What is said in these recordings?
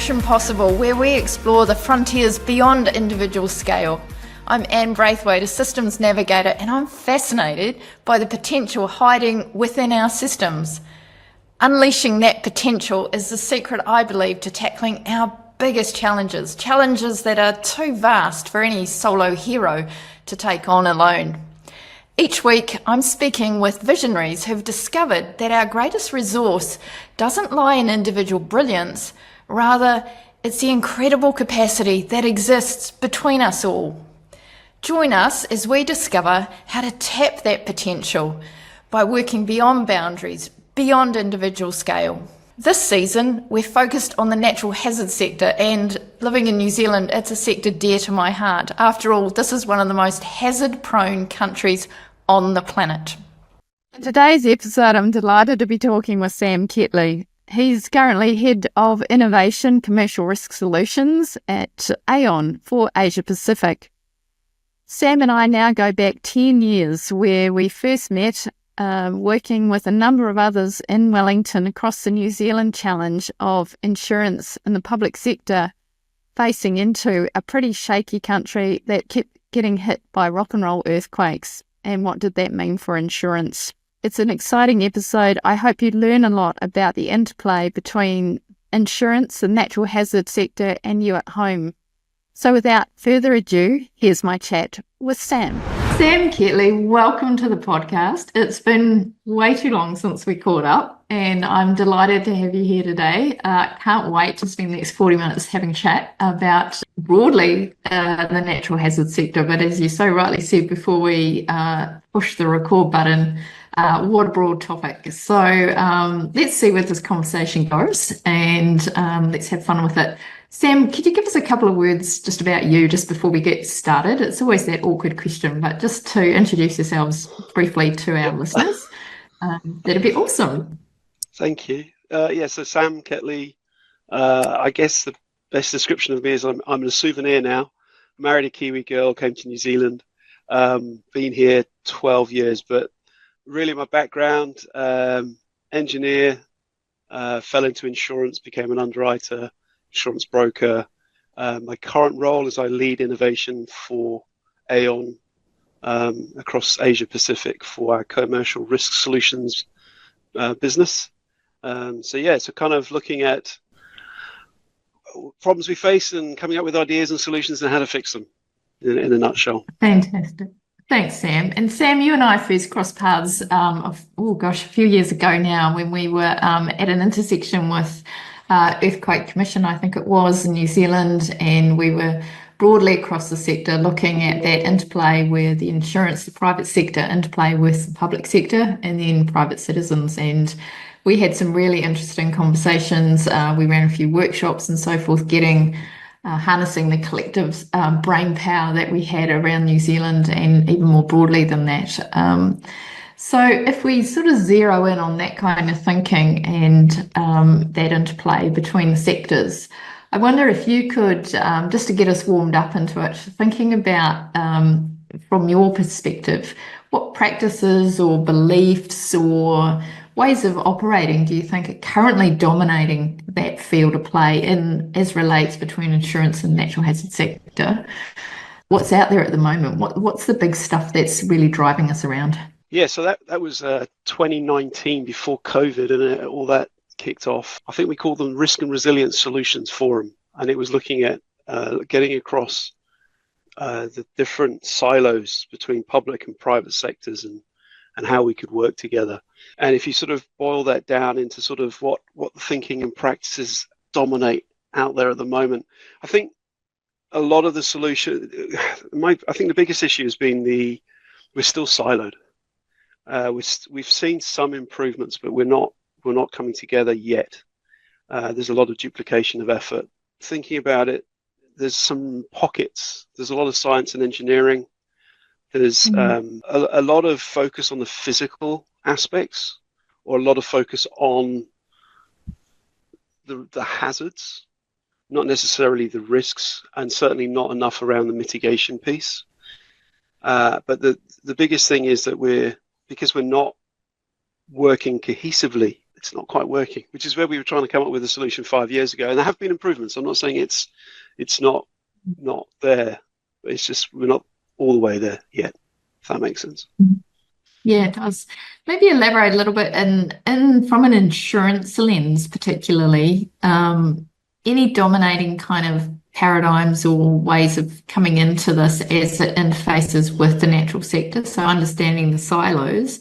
Mission Possible, where we explore the frontiers beyond individual scale. I'm Braithwaite, a systems navigator, and I'm fascinated by the potential hiding within our systems. Unleashing that potential is the secret, I believe, to tackling our biggest challenges that are too vast for any solo hero to take on alone. Each week, I'm speaking with visionaries who've discovered that our greatest resource doesn't lie in individual brilliance, rather, it's the incredible capacity that exists between us all. Join us as we discover how to tap that potential by working beyond boundaries, beyond individual scale. This season, we're focused on the natural hazard sector, and living in New Zealand, it's a sector dear to my heart. After all, this is one of the most hazard-prone countries on the planet. In today's episode, I'm delighted to be talking with Sam Ketley. He's currently Head of Innovation Commercial Risk Solutions at Aon for Asia Pacific. Sam and I now go back 10 years, where we first met working with a number of others in Wellington across the New Zealand challenge of insurance in the public sector, facing into a pretty shaky country that kept getting hit by rock and roll earthquakes. And what did that mean for insurance? It's an exciting episode. I hope you learn a lot about the interplay between insurance, the natural hazard sector, and you at home. So without further ado, here's my chat with Sam. Sam Ketley, welcome to the podcast. It's been way too long since we caught up, and I'm delighted to have you here today. Can't wait to spend the next 40 minutes having a chat about broadly the natural hazard sector. But as you so rightly said before we push the record button, what a broad topic. So let's see where this conversation goes, and let's have fun with it. Sam, could you give us a couple of words just about you just before we get started? It's always that awkward question, but just to introduce yourselves briefly to our listeners, that'd be awesome. Thank you. So Sam Ketley, I guess the best description of me is I'm a souvenir now. Married a Kiwi girl, came to New Zealand, been here 12 years, but really my background, engineer, fell into insurance, became an underwriter, insurance broker. My current role is I lead innovation for Aon across Asia Pacific for our commercial risk solutions business. So kind of looking at problems we face and coming up with ideas and solutions and how to fix them in a nutshell. Fantastic. Thanks, Sam. And Sam, you and I first crossed paths a few years ago now, when we were at an intersection with Earthquake Commission, I think it was, in New Zealand, and we were broadly across the sector looking at that interplay where the insurance, the private sector interplay with the public sector and then private citizens. And we had some really interesting conversations. We ran a few workshops and so forth, harnessing the collective brain power that we had around New Zealand and even more broadly than that. So if we sort of zero in on that kind of thinking and that interplay between the sectors, I wonder if you could, just to get us warmed up into it, thinking about, from your perspective, what practices or beliefs or ways of operating do you think are currently dominating that field of play as relates between insurance and natural hazard sector? What's out there at the moment? What's the big stuff that's really driving us around? Yeah, so that was 2019 before COVID, and all that kicked off. I think we called them Risk and Resilience Solutions Forum, and it was looking at getting across the different silos between public and private sectors and how we could work together. And if you sort of boil that down into sort of what the thinking and practices dominate out there at the moment, I think a lot of the solution, I think the biggest issue has been we're still siloed. We've seen some improvements, but we're not coming together yet. There's a lot of duplication of effort. Thinking about it, there's some pockets. There's a lot of science and engineering. There's a lot of focus on the physical aspects, or a lot of focus on the hazards, not necessarily the risks, and certainly not enough around the mitigation piece. But the biggest thing is that because we're not working cohesively it's not quite working, which is where we were trying to come up with a solution 5 years ago. And there have been improvements. I'm not saying it's not there, but it's just we're not all the way there yet, if that makes sense. Yeah, it does. Maybe elaborate a little bit in from an insurance lens, particularly, any dominating kind of paradigms or ways of coming into this as it interfaces with the natural sector. So understanding the silos.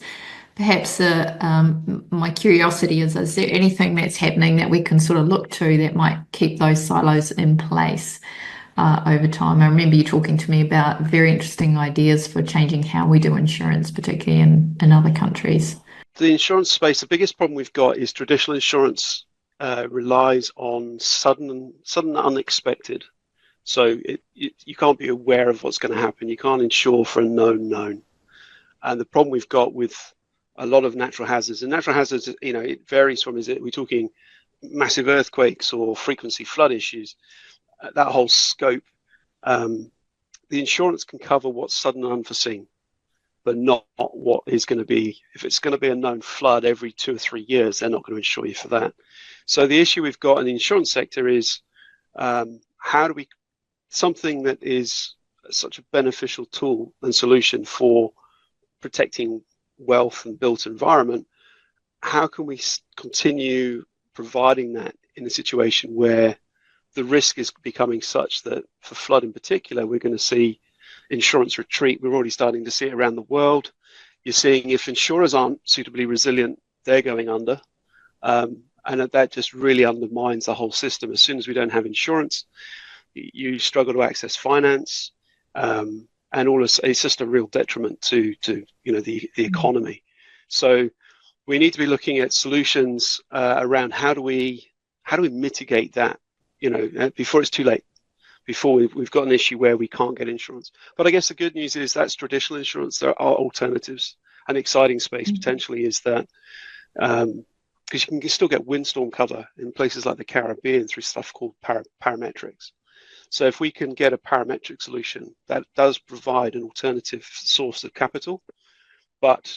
Perhaps my curiosity is there anything that's happening that we can sort of look to that might keep those silos in place over time? I remember you talking to me about very interesting ideas for changing how we do insurance, particularly in other countries. The insurance space, the biggest problem we've got is traditional insurance relies on sudden and unexpected. So you can't be aware of what's going to happen. You can't insure for a known. And the problem we've got with a lot of natural hazards, and natural hazards, it varies from, we're talking massive earthquakes or frequency flood issues, that whole scope. The insurance can cover what's sudden and unforeseen, but not what is going to be. If it's going to be a known flood every 2 or 3 years, they're not going to insure you for that. So the issue we've got in the insurance sector is how do we, something that is such a beneficial tool and solution for protecting wealth and built environment, how can we continue providing that in a situation where the risk is becoming such that for flood in particular, we're going to see insurance retreat. We're already starting to see it around the world. You're seeing if insurers aren't suitably resilient, they're going under. And that just really undermines the whole system. As soon as we don't have insurance, you struggle to access finance. And all it's just a real detriment to the economy. So we need to be looking at solutions around how do we mitigate that, before it's too late, before we've got an issue where we can't get insurance. But I guess the good news is that's traditional insurance. There are alternatives. An exciting space potentially is that because you can still get windstorm cover in places like the Caribbean through stuff called parametrics. So if we can get a parametric solution, that does provide an alternative source of capital, but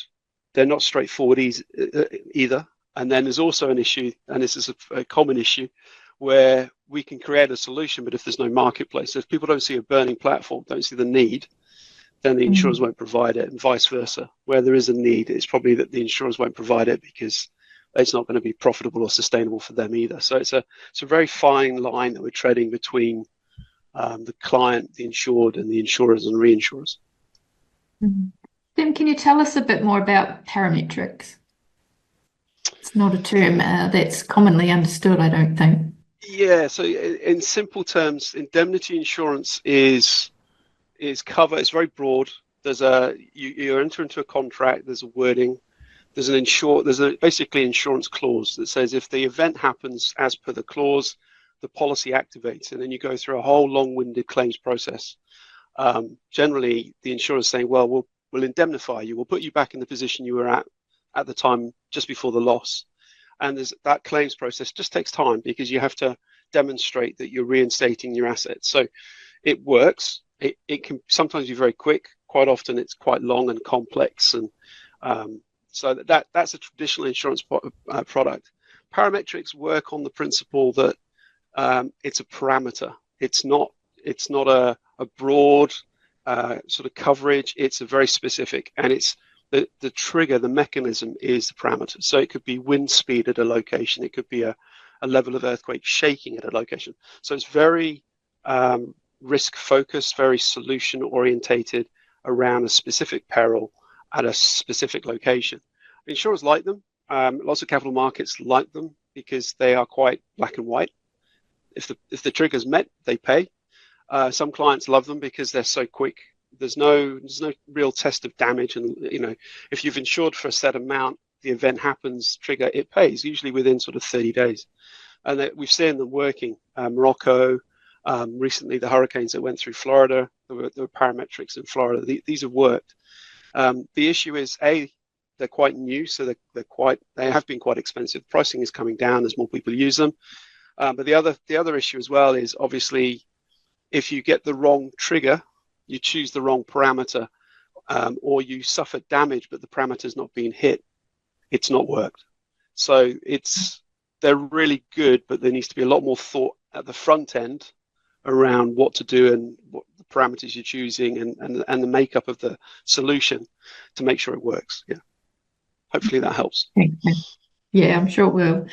they're not straightforward either. And then there's also an issue, and this is a common issue, where we can create a solution, but if there's no marketplace, if people don't see a burning platform, don't see the need, then the insurers won't provide it, and vice versa. Where there is a need, it's probably that the insurers won't provide it because it's not going to be profitable or sustainable for them either. So it's a very fine line that we're treading between the client, the insured, and the insurers and reinsurers. Tim, can you tell us a bit more about parametrics? It's not a term that's commonly understood, I don't think. Yeah, so in simple terms, indemnity insurance is cover. It's very broad. There's you enter into a contract. There's a wording. There's basically insurance clause that says if the event happens as per the clause, the policy activates, and then you go through a whole long-winded claims process. Generally, the insurer is saying, well, we'll indemnify you. We'll put you back in the position you were at the time just before the loss. And that claims process just takes time because you have to demonstrate that you're reinstating your assets. So it works. It can sometimes be very quick. Quite often it's quite long and complex. And so that's a traditional insurance product. Parametrics work on the principle that it's a parameter. It's not a broad sort of coverage. It's a very specific, and it's the trigger, the mechanism is the parameter. So it could be wind speed at a location. It could be a level of earthquake shaking at a location. So it's very risk focused, very solution orientated around a specific peril at a specific location. Insurers like them. Lots of capital markets like them because they are quite black and white. If the trigger's met, they pay. Some clients love them because they're so quick. There's no real test of damage, and if you've insured for a set amount, the event happens, trigger, it pays usually within sort of 30 days. And we've seen them working. Morocco, recently the hurricanes that went through Florida, there were parametrics in Florida. These have worked. The issue is they're quite new, so they have been quite expensive. Pricing is coming down as more people use them. But the other issue as well is obviously if you get the wrong trigger, you choose the wrong parameter, or you suffer damage but the parameter's not being hit, it's not worked. So they're really good, but there needs to be a lot more thought at the front end around what to do and what the parameters you're choosing and the makeup of the solution to make sure it works. Yeah. Hopefully that helps. Yeah, I'm sure it will.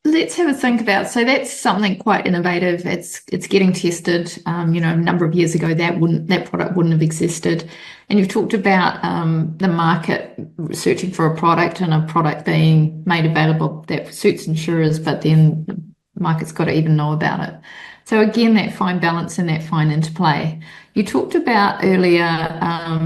Let's have a think about, so that's something quite innovative. It's getting tested. A number of years ago that product wouldn't have existed. And you've talked about the market searching for a product and a product being made available that suits insurers, but then the market's got to even know about it. So again, that fine balance and that fine interplay. You talked about earlier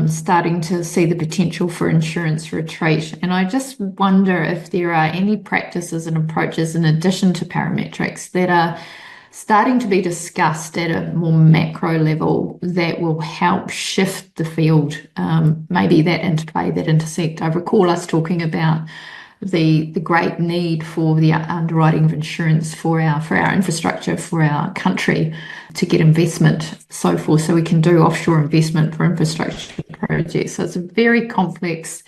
starting to see the potential for insurance retreat, and I just wonder if there are any practices and approaches in addition to parametrics that are starting to be discussed at a more macro level that will help shift the field, maybe that interplay, that intersect. I recall us talking about the great need for the underwriting of insurance for our infrastructure, for our country, to get investment, so forth, so we can do offshore investment for infrastructure projects. So it's a very complex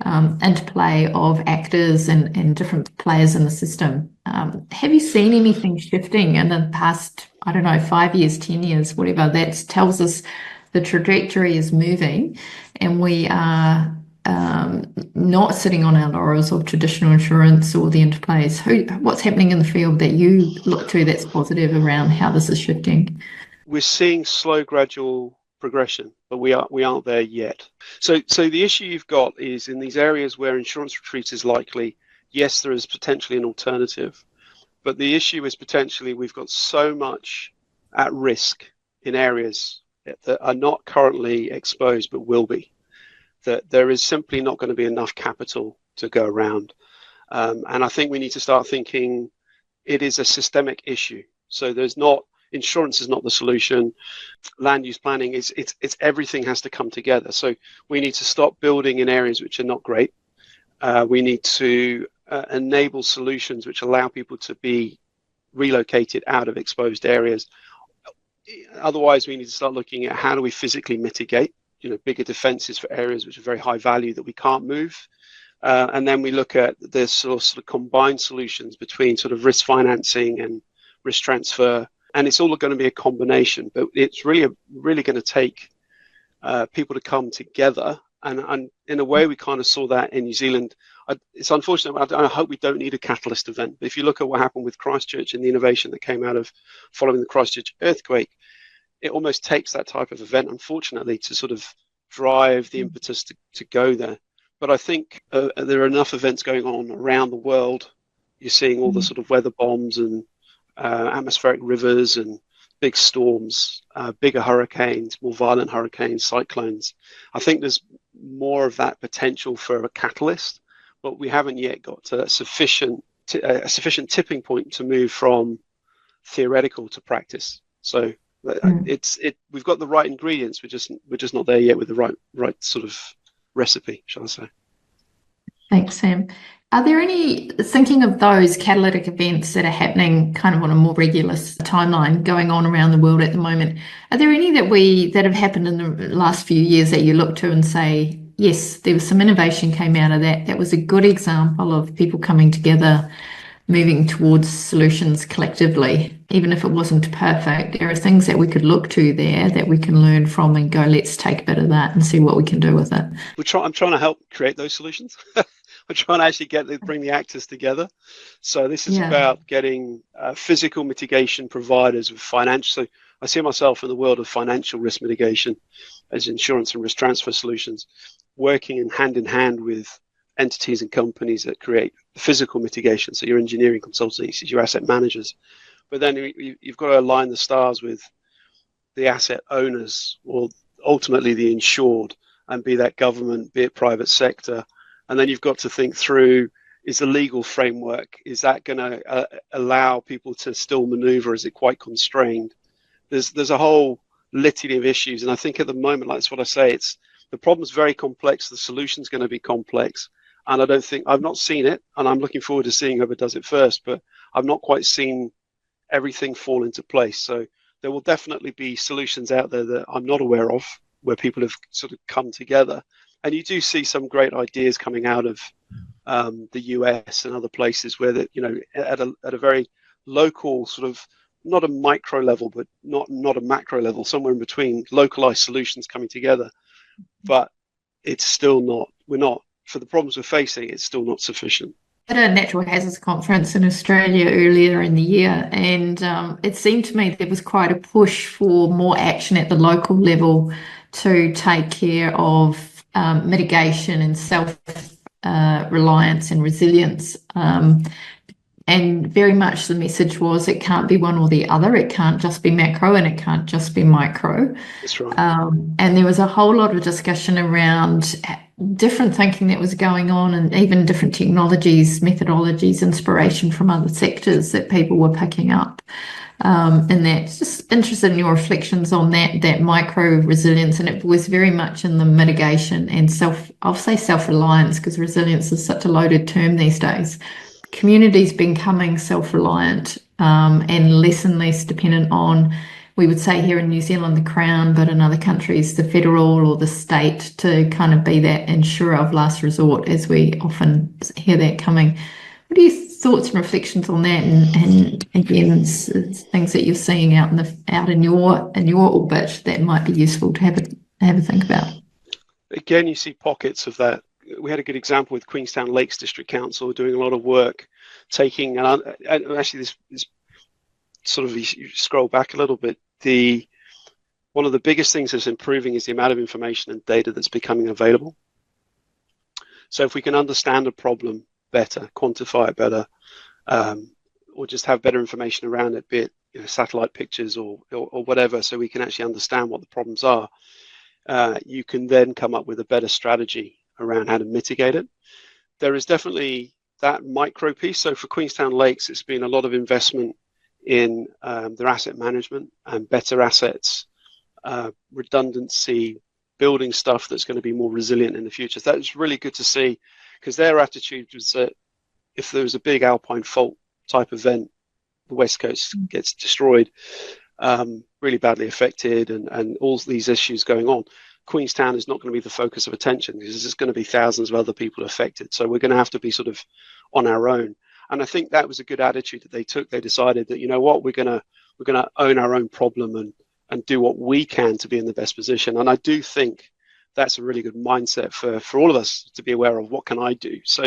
interplay of actors and different players in the system. Have you seen anything shifting in the past, 5 years, 10 years, whatever, that tells us the trajectory is moving and we are not sitting on our laurels of traditional insurance or the interplays? What's happening in the field that you look to that's positive around how this is shifting? We're seeing slow, gradual progression, but we aren't there yet. So the issue you've got is in these areas where insurance retreat is likely. Yes, there is potentially an alternative, but the issue is potentially we've got so much at risk in areas that are not currently exposed but will be, that there is simply not going to be enough capital to go around. And I think we need to start thinking it is a systemic issue. So insurance is not the solution. Land use planning it's everything has to come together. So we need to stop building in areas which are not great. We need to enable solutions which allow people to be relocated out of exposed areas. Otherwise, we need to start looking at how do we physically mitigate, bigger defenses for areas which are very high value that we can't move. And then we look at the sort of combined solutions between sort of risk financing and risk transfer. And it's all going to be a combination, but it's really going to take people to come together. And in a way, we kind of saw that in New Zealand. It's unfortunate. I hope we don't need a catalyst event. But if you look at what happened with Christchurch and the innovation that came out of following the Christchurch earthquake, it almost takes that type of event, unfortunately, to sort of drive the impetus to go there. But I think there are enough events going on around the world. You're seeing all the sort of weather bombs and atmospheric rivers and big storms, bigger hurricanes, more violent hurricanes, cyclones. I think there's more of that potential for a catalyst, but we haven't yet got a sufficient tipping point to move from theoretical to practice. So we've got the right ingredients. We're just not there yet with the right sort of recipe, shall I say? Thanks, Sam. Are there any, thinking of those catalytic events that are happening kind of on a more regular timeline going on around the world at the moment, are there any that have happened in the last few years that you look to and say, yes, there was some innovation came out of that. That was a good example of people coming together, moving towards solutions collectively, even if it wasn't perfect? There are things that we could look to there that we can learn from and go, let's take a bit of that and see what we can do with it. I'm trying to help create those solutions. We're trying to actually bring the actors together. So this is about getting physical mitigation providers with financial. So I see myself in the world of financial risk mitigation as insurance and risk transfer solutions, working in hand with entities and companies that create physical mitigation. So your engineering consultancies, your asset managers. But then you've got to align the stars with the asset owners or ultimately the insured, and be that government, be it private sector. And then you've got to think through, is the legal framework, is that going to allow people to still maneuver? Is it quite constrained? There's a whole litany of issues. And I think at the moment, like that's what I say, the problem's very complex. The solution's going to be complex. And I've not seen it, and I'm looking forward to seeing whoever does it first, but I've not quite seen everything fall into place. So there will definitely be solutions out there that I'm not aware of, where people have sort of come together. And you do see some great ideas coming out of the US and other places where that, you know, at a very local sort of, not a micro level, but not a macro level, somewhere in between, localized solutions coming together. But it's still not, for the problems we're facing, it's still not sufficient. At a natural hazards conference in Australia earlier in the year, and it seemed to me there was quite a push for more action at the local level to take care of mitigation and self-reliance and resilience. And very much the message was it can't be one or the other. It can't just be macro and it can't just be micro. That's right. And there was a whole lot of discussion around different thinking that was going on, and even different technologies, methodologies, inspiration from other sectors that people were picking up. And that's just interested in your reflections on that micro resilience. And it was very much in the mitigation and I'll say self-reliance, because resilience is such a loaded term these days. Communities becoming self-reliant and less dependent on, we would say here in New Zealand, the Crown, but in other countries, the federal or the state, to kind of be that insurer of last resort, as we often hear that coming. What are your thoughts and reflections on that? And again, things that you're seeing out in your orbit that might be useful to have a think about. Again, you see pockets of that. We had a good example with Queenstown Lakes District Council doing a lot of work, taking, and actually this sort of, you scroll back a little bit, one of the biggest things that's improving is the amount of information and data that's becoming available. So if we can understand a problem better, quantify it better, or just have better information around it, be it, you know, satellite pictures or whatever, so we can actually understand what the problems are, you can then come up with a better strategy around how to mitigate it. There is definitely that micro piece. So for Queenstown Lakes, it's been a lot of investment in their asset management and better assets, redundancy, building stuff that's going to be more resilient in the future. So that's really good to see, because their attitude was that if there was a big alpine fault type event, the West Coast gets destroyed, really badly affected, and all these issues going on. Queenstown is not going to be the focus of attention, because there's going to be thousands of other people affected. So we're going to have to be sort of on our own. And I think that was a good attitude that they took. They decided that, you know what, we're going to own our own problem and do what we can to be in the best position. And I do think that's a really good mindset for all of us to be aware of. What can I do? So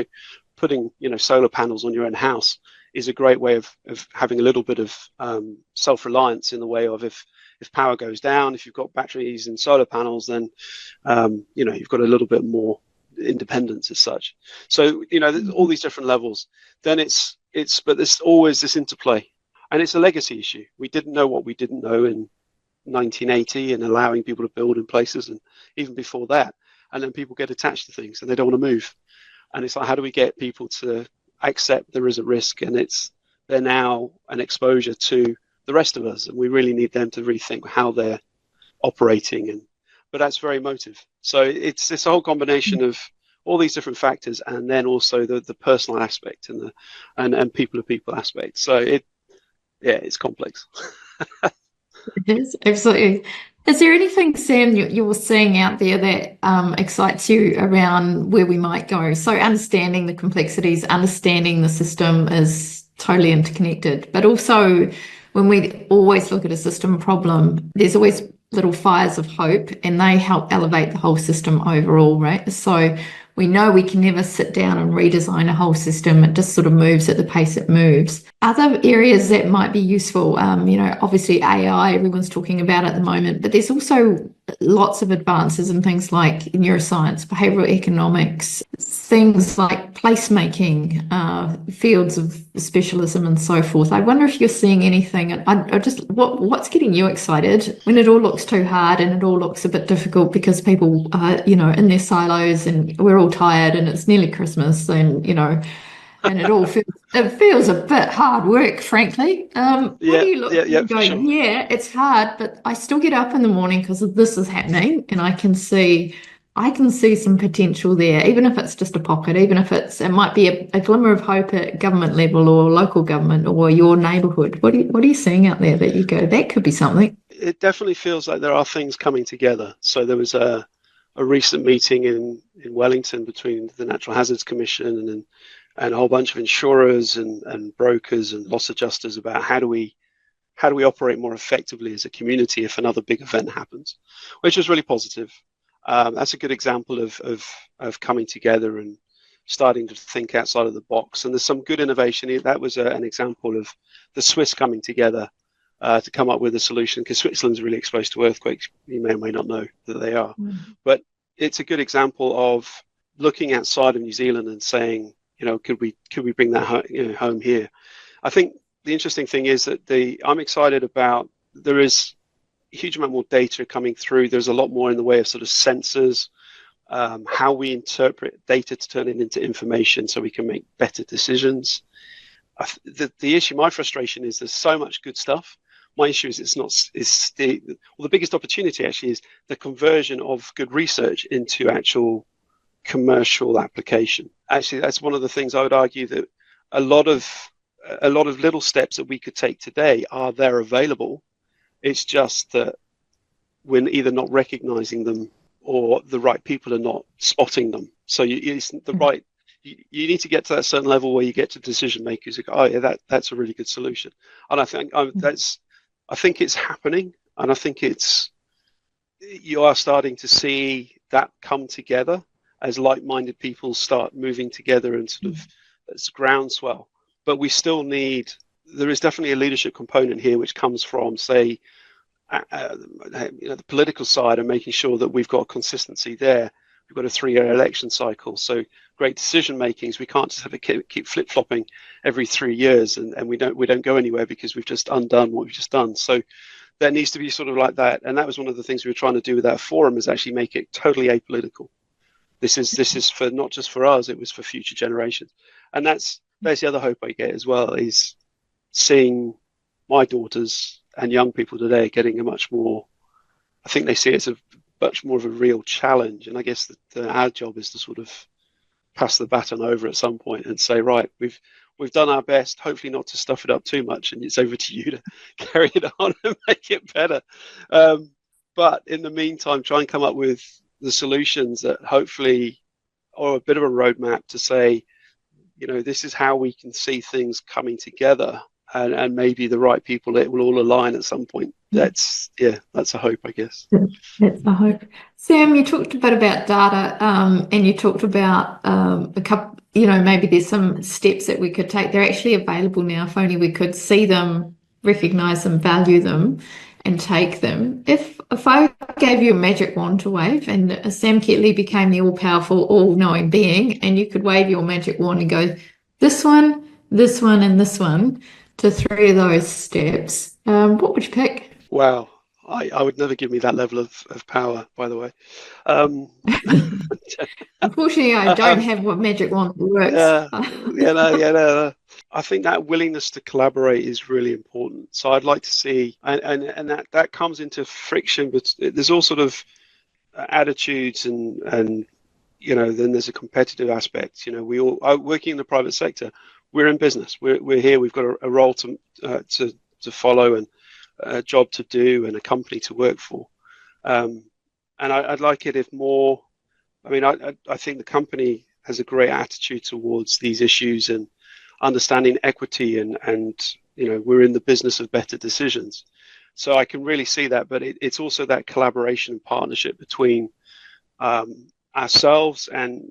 putting, you know, solar panels on your own house is a great way of having a little bit of self-reliance, in the way of if power goes down, if you've got batteries and solar panels, then you know, you've got a little bit more independence as such. So, you know, all these different levels. Then but there's always this interplay, and it's a legacy issue. We didn't know what we didn't know in 1980, and allowing people to build in places, and even before that. And then people get attached to things and they don't want to move. And it's like, how do we get people to accept there is a risk, and they're now an exposure to the rest of us, and we really need them to rethink how they're operating. But that's very emotive. So it's this whole combination of all these different factors, and then also the personal aspect and people to people aspect. So it's complex. It is, absolutely. Is there anything, Sam, you're seeing out there that excites you around where we might go? So understanding the complexities, understanding the system is totally interconnected, but also when we always look at a system problem, there's always little fires of hope, and they help elevate the whole system overall, right? So we know we can never sit down and redesign a whole system. It just sort of moves at the pace it moves. Other areas that might be useful, you know, obviously AI, everyone's talking about at the moment, but there's also lots of advances in things like neuroscience, behavioral economics, things like placemaking, fields of specialism and so forth. I wonder if you're seeing anything, and I just, what's getting you excited when it all looks too hard and it all looks a bit difficult because people are, you know, in their silos, and we're all tired, and it's nearly Christmas, and, you know, and it feels a bit hard work, frankly. What do you look and go, sure. Yeah, it's hard, but I still get up in the morning because this is happening, and I can see some potential there, even if it's just a pocket, even if it might be a glimmer of hope at government level or local government or your neighbourhood. What are you seeing out there that you go, that could be something? It definitely feels like there are things coming together. So there was a recent meeting in Wellington between the Natural Hazards Commission and a whole bunch of insurers and brokers and loss adjusters about how do we operate more effectively as a community if another big event happens, which was really positive. That's a good example of coming together and starting to think outside of the box. And there's some good innovation. That was an example of the Swiss coming together to come up with a solution, because Switzerland's really exposed to earthquakes. You may or may not know that they are. But it's a good example of looking outside of New Zealand and saying, could we bring that home here? I think the interesting thing is that I'm excited about, there is a huge amount more data coming through. There's a lot more in the way of sort of sensors, how we interpret data to turn it into information so we can make better decisions. The issue, my frustration is there's so much good stuff. My issue is the biggest opportunity actually is the conversion of good research into actual commercial application. Actually, that's one of the things I would argue, that a lot of little steps that we could take today are there available. It's just that we're either not recognizing them or the right people are not spotting them. So you need to get to that certain level where you get to decision makers who go, oh yeah, that's a really good solution. And I think it's happening, and I think you are starting to see that come together as like-minded people start moving together, and sort of it's groundswell. But there is definitely a leadership component here, which comes from, say, the political side, and making sure that we've got consistency there. We've got a 3-year election cycle, so great decision makings. We can't just have it keep flip-flopping every 3 years, and we don't go anywhere because we've just undone what we've just done. So there needs to be sort of like that, and that was one of the things we were trying to do with that forum, is actually make it totally apolitical. This is for not just for us; it was for future generations, and that's the other hope I get as well, is seeing my daughters and young people today getting a much more, I think they see it as a much more of a real challenge. And I guess that our job is to sort of pass the baton over at some point and say, right, we've done our best, hopefully not to stuff it up too much, and it's over to you to carry it on and make it better. But in the meantime, try and come up with the solutions that hopefully are a bit of a roadmap to say, this is how we can see things coming together, and maybe the right people, it will all align at some point. That's a hope, I guess. That's a hope. Sam, you talked a bit about data, and you talked about a couple, maybe there's some steps that we could take. They're actually available now. If only we could see them, recognize them, value them, and take them. If I gave you a magic wand to wave, and Sam Ketley became the all-powerful, all-knowing being, and you could wave your magic wand and go, this one, and this one, to 3 of those steps, what would you pick? Wow, I would never give me that level of power, by the way. Unfortunately, I don't have a magic wand that works. I think that willingness to collaborate is really important. So I'd like to see, and that comes into friction, but there's all sort of attitudes and then there's a competitive aspect. We all are working in the private sector. We're in business. We're here. We've got a role to follow, and a job to do, and a company to work for. And I'd like it if more. I think the company has a great attitude towards these issues and understanding equity, and we're in the business of better decisions. So I can really see that, but it's also that collaboration and partnership between ourselves and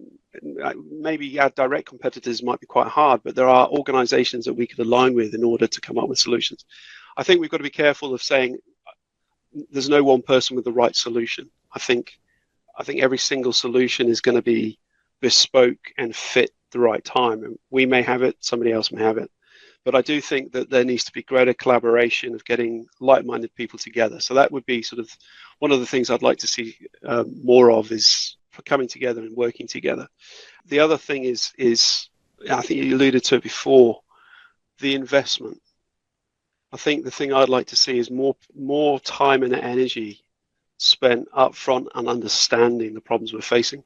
maybe our direct competitors might be quite hard, but there are organizations that we could align with in order to come up with solutions. I think we've got to be careful of saying there's no one person with the right solution. I think every single solution is going to be bespoke and fit the right time. And we may have it, somebody else may have it. But I do think that there needs to be greater collaboration of getting like-minded people together. So that would be sort of one of the things I'd like to see more of, is for coming together and working together. The other thing is I think you alluded to it before, the investment. I think the thing I'd like to see is more time and energy spent up front on understanding the problems we're facing.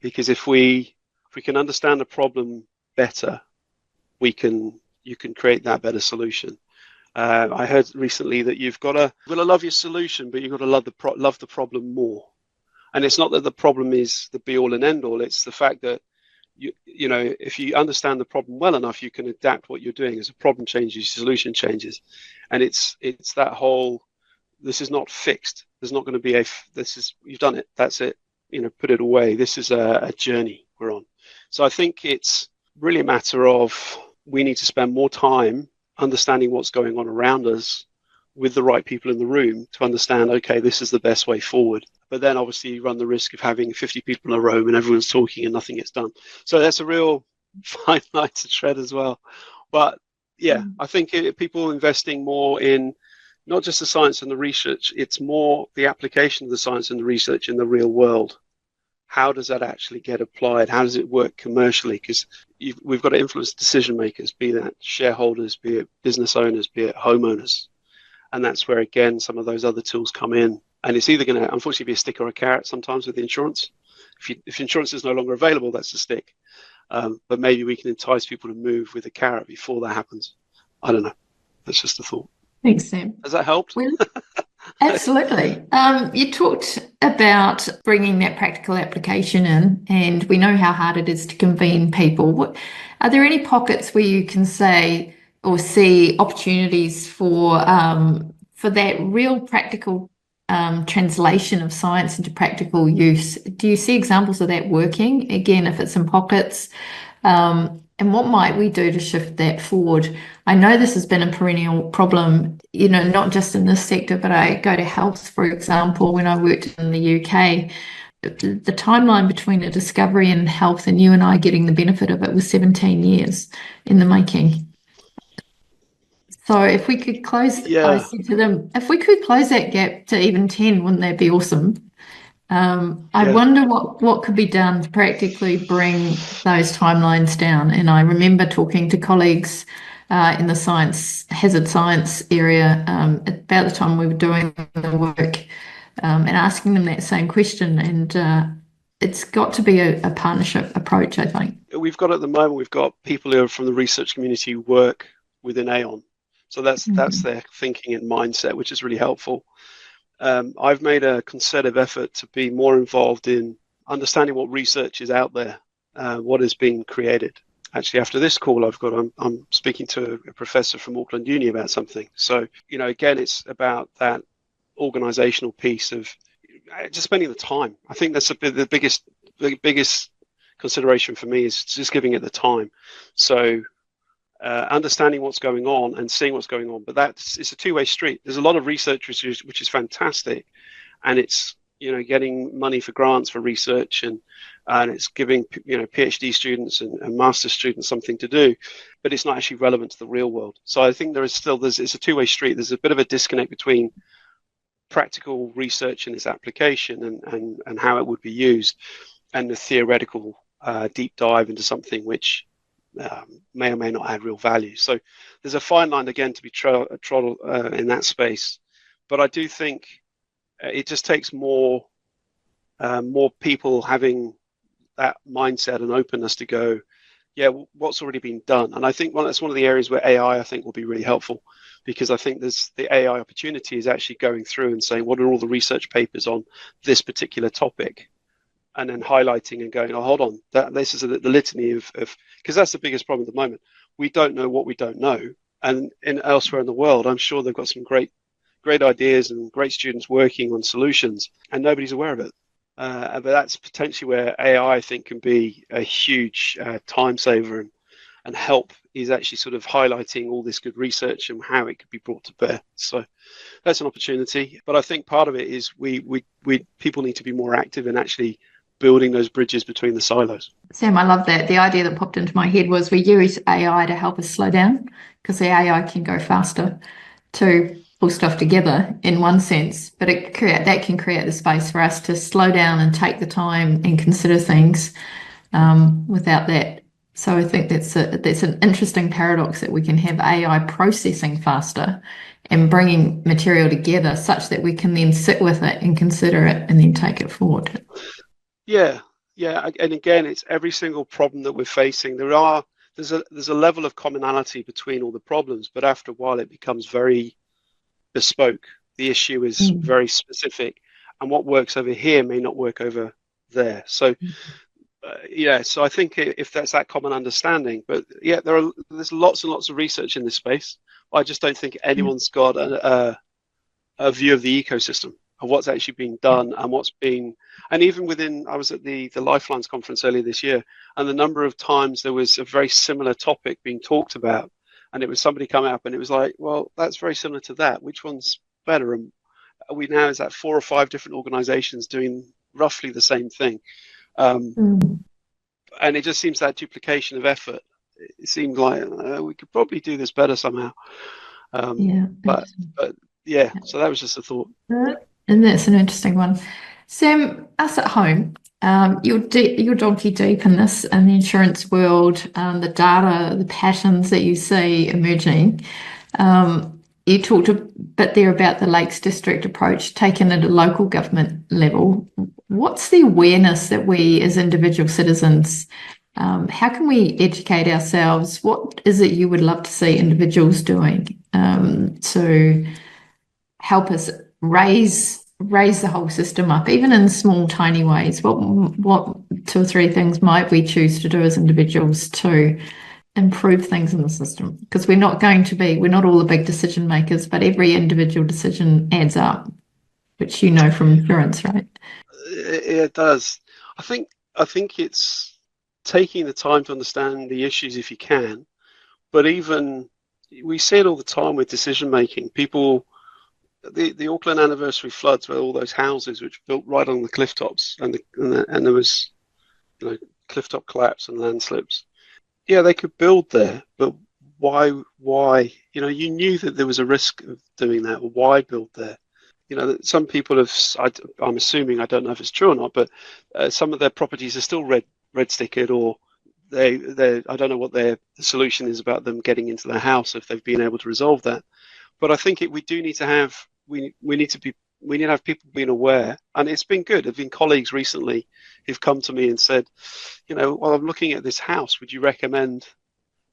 Because if we can understand the problem better, you can create that better solution. I heard recently that you've got to love your solution, but you've got to love the problem more. And it's not that the problem is the be all and end all. It's the fact that you know, if you understand the problem well enough, you can adapt what you're doing. As a problem changes, solution changes. And it's that whole, this is not fixed. There's not going to be you've done it, that's it, you know, put it away. This is a journey we're on. So I think it's really a matter of, we need to spend more time understanding what's going on around us with the right people in the room to understand, okay, this is the best way forward. But then obviously you run the risk of having 50 people in a room and everyone's talking and nothing gets done. So that's a real fine line to tread as well. But yeah, I think people investing more in not just the science and the research, it's more the application of the science and the research in the real world. How does that actually get applied? How does it work commercially? Because we've got to influence decision makers, be that shareholders, be it business owners, be it homeowners. And that's where, again, some of those other tools come in. And it's either going to, unfortunately, be a stick or a carrot sometimes with the insurance. If insurance is no longer available, that's a stick. But maybe we can entice people to move with a carrot before that happens. I don't know. That's just a thought. Thanks, Sam. Has that helped? Well, absolutely. You talked about bringing that practical application in, and we know how hard it is to convene people. Are there any pockets where you can say or see opportunities for that real practical translation of science into practical use? Do you see examples of that working? Again, if it's in pockets, and what might we do to shift that forward? I know this has been a perennial problem, you know, not just in this sector, but I go to health, for example, when I worked in the UK. The timeline between a discovery in health and you and I getting the benefit of it was 17 years in the making. So if we could close, I said to them, if we could close that gap to even 10, wouldn't that be awesome? I wonder what could be done to practically bring those timelines down. And I remember talking to colleagues in the hazard science area about the time we were doing the work and asking them that same question. And it's got to be a partnership approach, I think. We've got at the moment, we've got people who are from the research community who work within Aon. So that's their thinking and mindset, which is really helpful. I've made a concerted effort to be more involved in understanding what research is out there, what is being created. Actually, after this call, I'm speaking to a professor from Auckland Uni about something. So, you know, again, it's about that organizational piece of just spending the time. I think that's the biggest consideration for me, is just giving it the time. So understanding what's going on and seeing what's going on, but it's a two-way street. There's a lot of research which is fantastic, and it's, you know, getting money for grants for research, and it's giving, you know, PhD students and master's students something to do, but it's not actually relevant to the real world. So I think it's a two-way street. There's a bit of a disconnect between practical research and its application and how it would be used, and the theoretical deep dive into something which may or may not add real value. So there's a fine line again to be trod in that space. But I do think it just takes more people having that mindset and openness to go, yeah, what's already been done. And I think that's one of the areas where AI, I think, will be really helpful, because I think the AI opportunity is actually going through and saying, what are all the research papers on this particular topic? And then highlighting and going, oh, hold on, this is the litany of, because that's the biggest problem at the moment. We don't know what we don't know. And elsewhere in the world, I'm sure they've got some great ideas and great students working on solutions, and nobody's aware of it. But that's potentially where AI, I think, can be a huge time saver and help, is actually sort of highlighting all this good research and how it could be brought to bear. So that's an opportunity. But I think part of it is people need to be more active in actually building those bridges between the silos. Sam, I love that. The idea that popped into my head was we use AI to help us slow down, because the AI can go faster to pull stuff together in one sense, but that can create the space for us to slow down and take the time and consider things without that. So I think that's an interesting paradox, that we can have AI processing faster and bringing material together such that we can then sit with it and consider it and then take it forward. Yeah. And again, it's every single problem that we're facing. There's a level of commonality between all the problems, but after a while it becomes very bespoke. The issue is very specific, and what works over here may not work over there. So so I think if that's that common understanding, but yeah, there's lots and lots of research in this space. I just don't think anyone's got a view of the ecosystem of what's actually being done and what's being, and even within, I was at the Lifelines conference earlier this year, and the number of times there was a very similar topic being talked about, and it was somebody coming up and it was like, well, that's very similar to that. Which one's better? And we now is that 4 or 5 different organizations doing roughly the same thing. And it just seems that duplication of effort. It seemed like we could probably do this better somehow. But yeah, so that was just a thought. And that's an interesting one. Sam, us at home, you're donkey deep in this, in the insurance world, the data, the patterns that you see emerging. You talked a bit there about the Lakes District approach taken at a local government level. What's the awareness that we as individual citizens, how can we educate ourselves? What is it you would love to see individuals doing to help us raise the whole system up, even in small, tiny ways? What 2 or 3 things might we choose to do as individuals to improve things in the system? Because we're not all the big decision makers, but every individual decision adds up, which you know from insurance, right? It does. I think it's taking the time to understand the issues if you can, but even we see it all the time with decision making. People, the Auckland anniversary floods, where all those houses which were built right on the cliff tops, and there was cliff top collapse and landslips. Yeah, they could build there, but why? You knew that there was a risk of doing that. Why build there? Some people have, I'm assuming, I don't know if it's true or not, but some of their properties are still red stickered, or they I don't know what their solution is about them getting into their house if they've been able to resolve that. But I think we need to have people being aware, and it's been good. There've been colleagues recently who've come to me and said, well, I'm looking at this house. Would you recommend?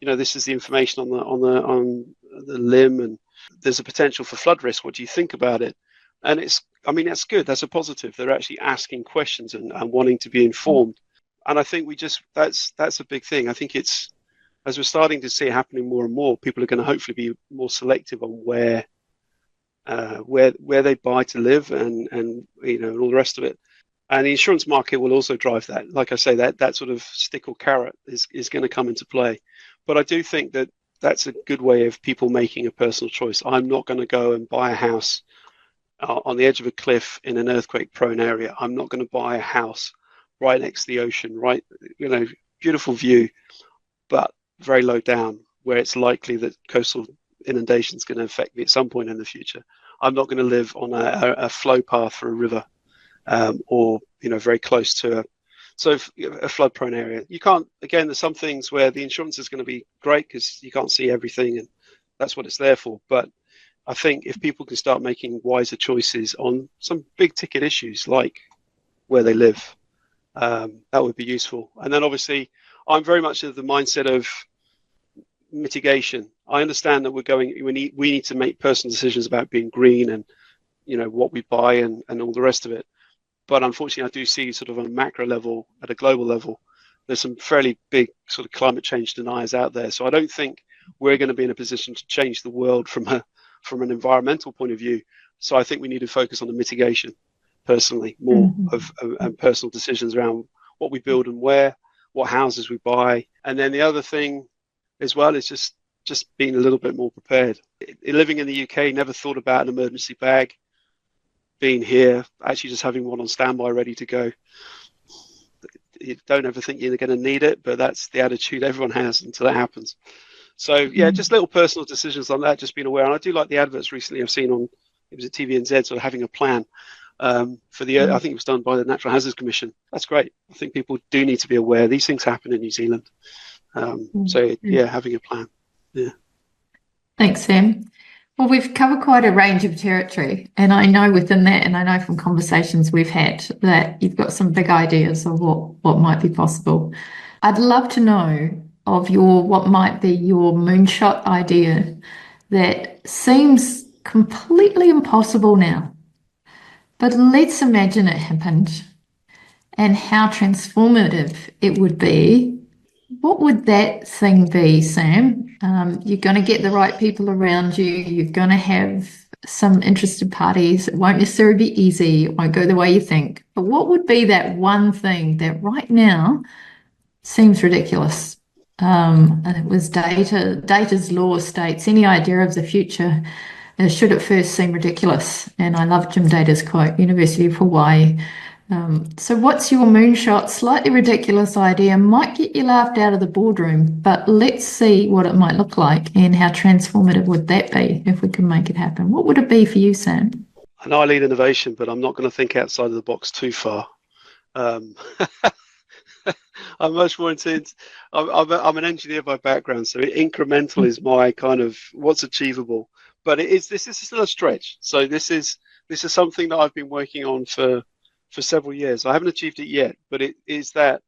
This is the information on the limb, and there's a potential for flood risk. What do you think about it? And that's good. That's a positive. They're actually asking questions and wanting to be informed. And I think that's a big thing. I think it's, as we're starting to see it happening more and more, people are going to hopefully be more selective on where they buy to live and all the rest of it. And the insurance market will also drive that. Like I say, that sort of stick or carrot is going to come into play. But I do think that that's a good way of people making a personal choice. I'm not going to go and buy a house on the edge of a cliff in an earthquake-prone area. I'm not going to buy a house right next to the ocean, right? Beautiful view, but very low down, where it's likely that coastal inundation is going to affect me at some point in the future. I'm not going to live on a flow path for a river, or very close to a flood-prone area. You can't. Again, there's some things where the insurance is going to be great because you can't see everything, and that's what it's there for. But I think if people can start making wiser choices on some big ticket issues like where they live, that would be useful. And then obviously, I'm very much of the mindset of mitigation. I understand that we need to make personal decisions about being green and what we buy and all the rest of it. But unfortunately, I do see sort of on a macro level, at a global level, there's some fairly big sort of climate change deniers out there. So I don't think we're going to be in a position to change the world from an environmental point of view. So I think we need to focus on the mitigation, personally, more of personal decisions around what we build and where, what houses we buy. And then the other thing as well is just being a little bit more prepared. Living in the UK, never thought about an emergency bag. Being here, actually just having one on standby ready to go. You don't ever think you're going to need it, but that's the attitude everyone has until it happens. So yeah, just little personal decisions on that, just being aware. And I do like the adverts recently I've seen on, it was at TVNZ, sort of having a plan for the, I think it was done by the Natural Hazards Commission. That's great. I think people do need to be aware. These things happen in New Zealand. So yeah, having a plan. Yeah. Thanks, Sam. Well, we've covered quite a range of territory, and I know within that, and I know from conversations we've had, that you've got some big ideas of what might be possible. I'd love to know of what might be your moonshot idea that seems completely impossible now, But let's imagine it happened and how transformative it would be. What would that thing be, Sam? You're going to get the right people around you. You're going to have some interested parties. It won't necessarily be easy. It won't go the way you think. But what would be that one thing that right now seems ridiculous? And it was data's law states any idea of the future should at first seem ridiculous. And I love Jim Data's quote, University of Hawaii. So what's your moonshot, slightly ridiculous idea, might get you laughed out of the boardroom, but let's see what it might look like and how transformative would that be if we can make it happen. What would it be for you, Sam? I know I lead innovation, but I'm not going to think outside of the box too far. I'm much more into, I'm an engineer by background, so incremental is my kind of what's achievable. But this is still a stretch. So this is something that I've been working on for several years. I haven't achieved it yet, but it is that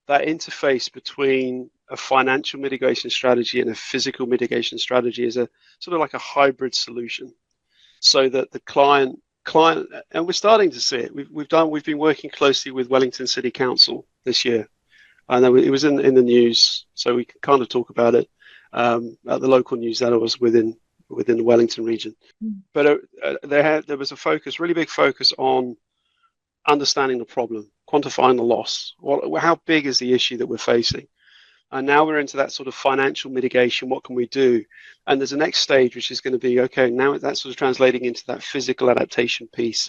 interface between a financial mitigation strategy and a physical mitigation strategy is a sort of like a hybrid solution, so that the client, and we're starting to see it. We've been working closely with Wellington City Council this year. I know it was in the news, so we can kind of talk about it at the local news that I was within the Wellington region. But there was a really big focus on understanding the problem, quantifying the loss. How big is the issue that we're facing? And now we're into that sort of financial mitigation. What can we do? And there's a next stage, which is going to be, okay, now that's sort of translating into that physical adaptation piece,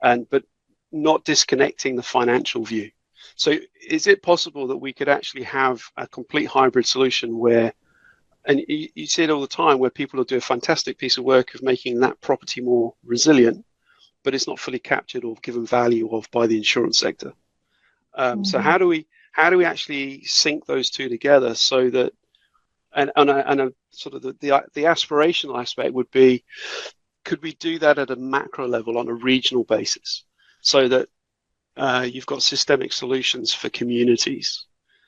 but not disconnecting the financial view. So is it possible that we could actually have a complete hybrid solution where, and you see it all the time, where people will do a fantastic piece of work of making that property more resilient, but it's not fully captured or given value of by the insurance sector. So how do we actually sync those two together so that, and a sort of the aspirational aspect would be, could we do that at a macro level on a regional basis, so that you've got systemic solutions for communities,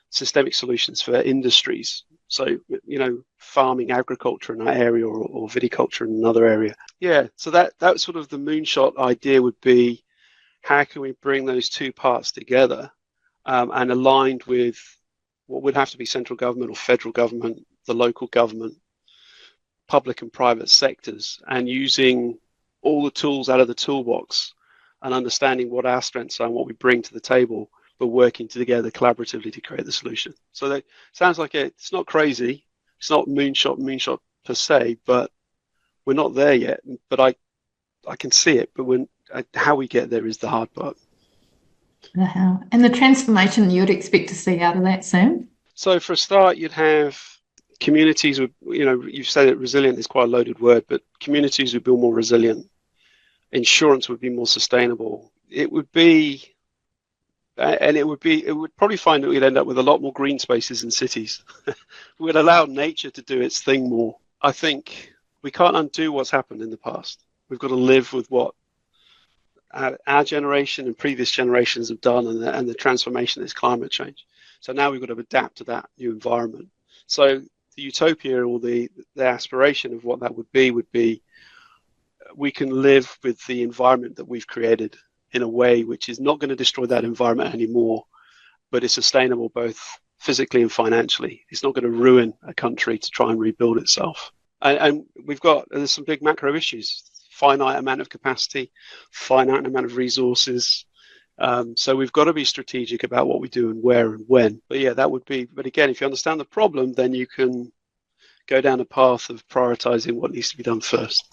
systemic solutions for industries. So, farming, agriculture in that area, or viticulture in another area. Yeah, so that sort of the moonshot idea would be, how can we bring those two parts together and aligned with what would have to be central government or federal government, the local government, public and private sectors, and using all the tools out of the toolbox and understanding what our strengths are and what we bring to the table, but working together collaboratively to create the solution. So that sounds like it's not crazy. It's not moonshot per se, but we're not there yet. But I can see it, but how we get there is the hard part. And the transformation you'd expect to see out of that, Sam? So for a start, you'd have communities with, you've said it, resilient is quite a loaded word, but communities would be more resilient. Insurance would be more sustainable. It would probably find that we'd end up with a lot more green spaces in cities. We'd allow nature to do its thing more. I think we can't undo what's happened in the past. We've got to live with what our generation and previous generations have done, and the transformation is climate change. So now we've got to adapt to that new environment. So the utopia, or the aspiration of what that would be we can live with the environment that we've created in a way which is not going to destroy that environment anymore, but is sustainable both physically and financially. It's not going to ruin a country to try and rebuild itself. And there's some big macro issues, finite amount of capacity, finite amount of resources. So we've got to be strategic about what we do and where and when. But yeah, but again, if you understand the problem, then you can go down a path of prioritizing what needs to be done first.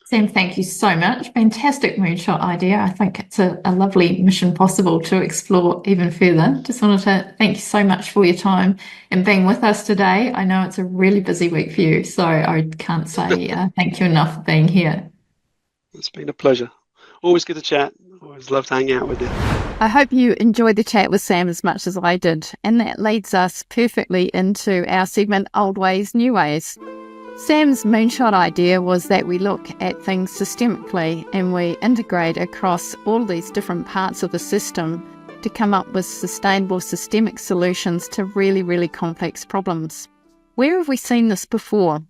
Sam, thank you so much. Fantastic moonshot idea. I think it's a lovely mission possible to explore even further. Just wanted to thank you so much for your time and being with us today. I know it's a really busy week for you, so I can't say thank you enough for being here. It's been a pleasure. Always good to chat. Always loved hanging out with you. I hope you enjoyed the chat with Sam as much as I did, and that leads us perfectly into our segment, Old Ways, New Ways. Sam's moonshot idea was that we look at things systemically and we integrate across all these different parts of the system to come up with sustainable systemic solutions to really, really complex problems. Where have we seen this before?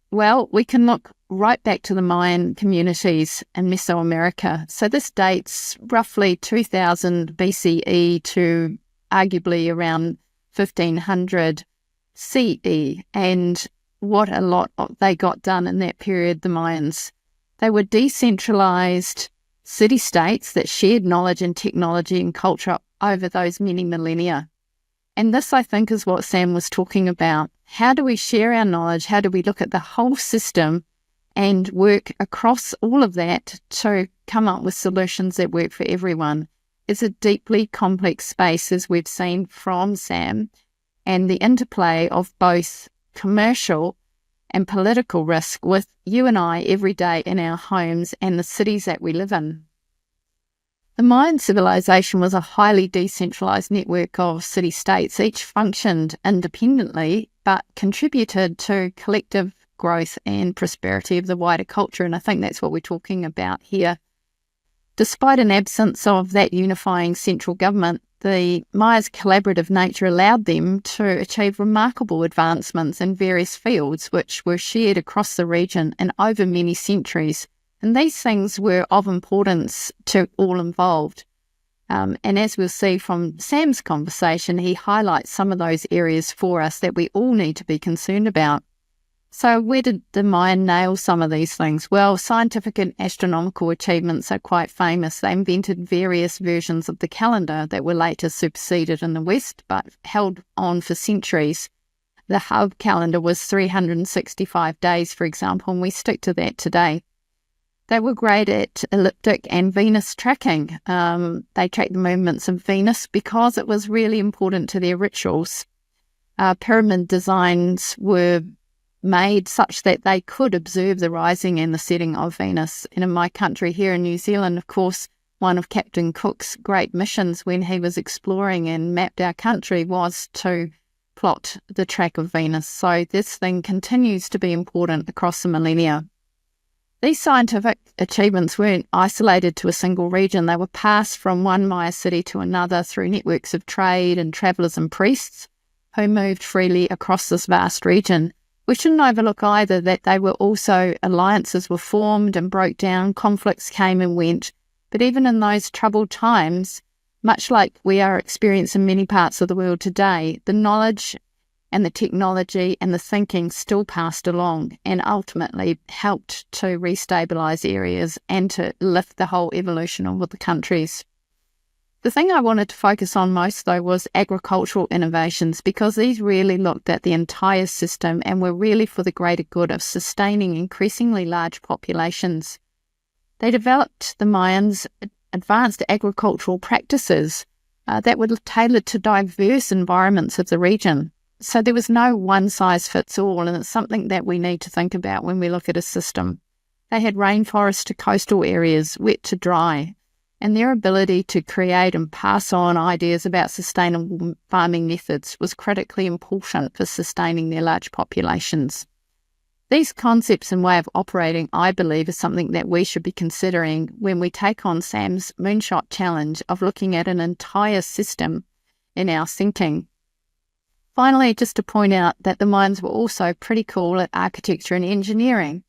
Well, we can look right back to the Mayan communities in Mesoamerica. So this dates roughly 2000 BCE to arguably around 1500 CE. And what a lot they got done in that period, the Mayans. They were decentralized city-states that shared knowledge and technology and culture over those many millennia. And this, I think, is what Sam was talking about. How do we share our knowledge? How do we look at the whole system and work across all of that to come up with solutions that work for everyone? It's a deeply complex space, as we've seen from Sam, and the interplay of both commercial and political risk with you and I every day in our homes and the cities that we live in. The Mayan civilization was a highly decentralized network of city-states. Each functioned independently but contributed to collective growth and prosperity of the wider culture, and I think that's what we're talking about here. Despite an absence of that unifying central government, the Maya's collaborative nature allowed them to achieve remarkable advancements in various fields which were shared across the region and over many centuries. And these things were of importance to all involved. And as we'll see from Sam's conversation, he highlights some of those areas for us that we all need to be concerned about. So where did the Mayan nail some of these things? Well, scientific and astronomical achievements are quite famous. They invented various versions of the calendar that were later superseded in the West, but held on for centuries. The Hub calendar was 365 days, for example, and we stick to that today. They were great at ecliptic and Venus tracking. They tracked the movements of Venus because it was really important to their rituals. Pyramid designs were made such that they could observe the rising and the setting of Venus. And in my country here in New Zealand, of course, one of Captain Cook's great missions when he was exploring and mapped our country was to plot the track of Venus. So this thing continues to be important across the millennia. These scientific achievements weren't isolated to a single region. They were passed from one Maya city to another through networks of trade and travellers and priests who moved freely across this vast region. We shouldn't overlook either that they were also alliances were formed and broke down, conflicts came and went. But even in those troubled times, much like we are experiencing in many parts of the world today, the knowledge and the technology and the thinking still passed along and ultimately helped to restabilise areas and to lift the whole evolution of the countries. The thing I wanted to focus on most, though, was agricultural innovations, because these really looked at the entire system and were really for the greater good of sustaining increasingly large populations. They developed, the Mayans, advanced agricultural practices that were tailored to diverse environments of the region. So there was no one-size-fits-all, and it's something that we need to think about when we look at a system. They had rainforest to coastal areas, wet to dry, and their ability to create and pass on ideas about sustainable farming methods was critically important for sustaining their large populations. These concepts and way of operating, I believe, is something that we should be considering when we take on Sam's Moonshot challenge of looking at an entire system in our thinking. Finally, just to point out that the Mayans were also pretty cool at architecture and engineering.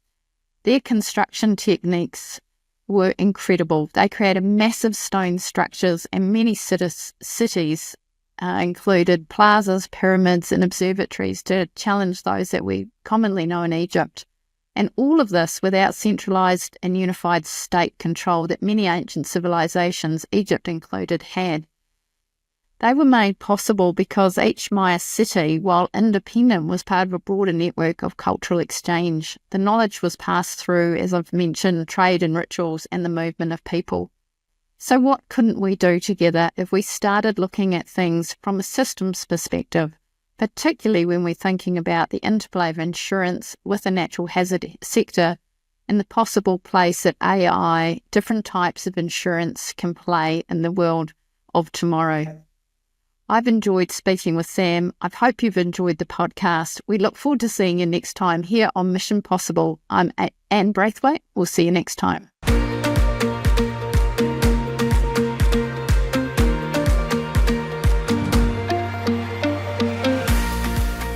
Their construction techniques were incredible. They created massive stone structures, and many cities included plazas, pyramids and observatories to challenge those that we commonly know in Egypt. And all of this without centralised and unified state control that many ancient civilizations, Egypt included, had. They were made possible because each Maya city, while independent, was part of a broader network of cultural exchange. The knowledge was passed through, as I've mentioned, trade and rituals and the movement of people. So what couldn't we do together if we started looking at things from a systems perspective, particularly when we're thinking about the interplay of insurance with the natural hazard sector and the possible place that AI, different types of insurance, can play in the world of tomorrow. I've enjoyed speaking with Sam. I hope you've enjoyed the podcast. We look forward to seeing you next time here on Mission Possible. I'm Anne Braithwaite. We'll see you next time.